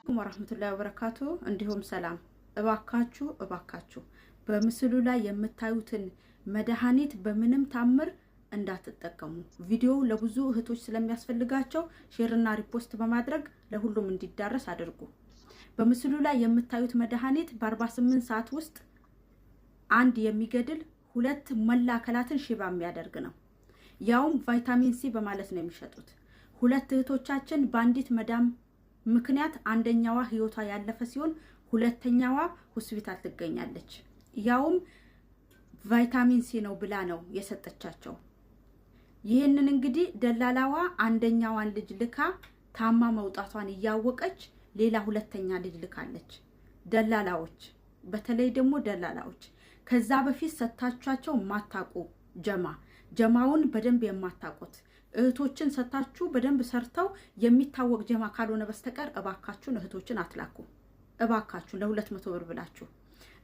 ወራህመቱላሂ ወበረካቱ እንዲሁም ሰላም እባካችሁ በምስሉ ላይ የምታዩትን መድኃኒት በምንም ታምር እንዳትጠቀሙ። ቪዲዮ ለብዙ እህቶች ስለሚያስፈልጋቸው ሼርና ሪፖስት በማድረግ ለሁሉም እንዲዳረስ አድርጉ። በምስሉ ላይ የምታዩት መድኃኒት በ48 ሰዓት ውስጥ አንድ የሚገድል ሁለት መላ አካላትን ሽባ የሚያደርግ ነው። ያውም ቫይታሚን ሲ በማለት ነው የሚሸጡት። ሁለት እህቶቻችን ባንዲት መዳም ምክንያት አንደኛዋ ህይወቷ ያለፈ ሲሆን ሁለተኛዋ ሆስፒታል ትገኛለች። ያውም ቫይታሚን ሲ ነው ብላ ነው የሰጠቻቸው። ይሄንን እንግዲህ ደላላዋ አንደኛዋን ልጅ ልካ ታማ መውጣቷን እያወቀች ሌላ ሁለተኛ ልጅ ልካለች። ደላላዎች በተለይ ደግሞ ደላላዎች ከዛ በፊት ሰጣቻቸው ማታቁ ጀማውን በደንብ የማታቁት እህቶችን ሰጣችሁ በደንብ ሰርተው የሚታወቅ ጀማ ካልሆነ በስተቀር እባካችሁን እህቶችን አትላኩ። እባካችሁ ለ200 ብር ብላችሁ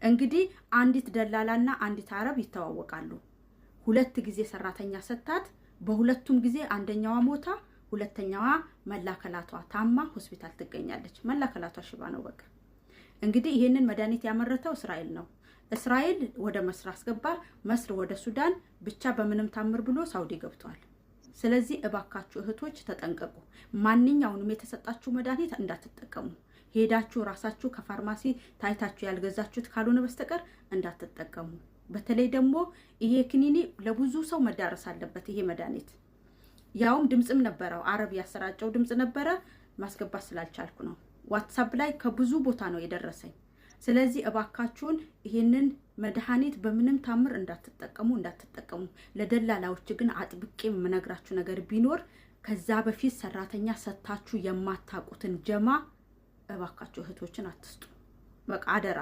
እንግዲህ አንዲት ደላላና አንዲት አረብ ይተዋወቃሉ። ሁለት ጊዜ ሰራተኛ ሰጣት። በሁለቱም ጊዜ አንደኛዋ ሞታ ሁለተኛዋ መላከላቷ ታማ ሆስፒታል ትገኛለች። መላከላቷ ሽባ ነው። በቃ እንግዲህ ይሄንን መድኃኒት ያመረተው እስራኤል ነው። እስራኤል ወደ መስር አስገባ፣ መስር ወደ ሱዳን፣ ብቻ በምንም ታምር ብሎ ሳውዲ ገብቷል። ስለዚህ እባካችሁ እህቶች ተጠንቀቁ። ማንኛውንም የተሰጣችሁ መድኃኒት እንዳትጠቀሙ። ሄዳችሁ ራሳችሁ ከፋርማሲ ታይታችሁ ያልገዛችሁት ካልሆነ በስተቀር እንዳትጠቀሙ። በተለይ ደግሞ ይሄ ክኒኒ ለብዙ ሰው መዳረስ አለበት። ይሄ መድኃኒት ያውም ድምጽም ነበረው፣ አረብ ያሰራጨው ድምጽ ነበረ፣ ማስገባት ስላልቻልኩ ነው። ዋትስአፕ ላይ ከብዙ ቦታ ነው የደረሰኝ። ስለዚህ እባካችሁን ይሄንን መድኃኒት በምንም ታምር እንዳትጠቀሙ። ለደላላዎች ግን አጥብቄ የምነግራችሁ ነገር ቢኖር ከዛ በፊት ሰራተኛ ሰጣችሁ የማታቁትን ጀማ እባካችሁ እህቶችን አትስጡ። በቃ አደራ።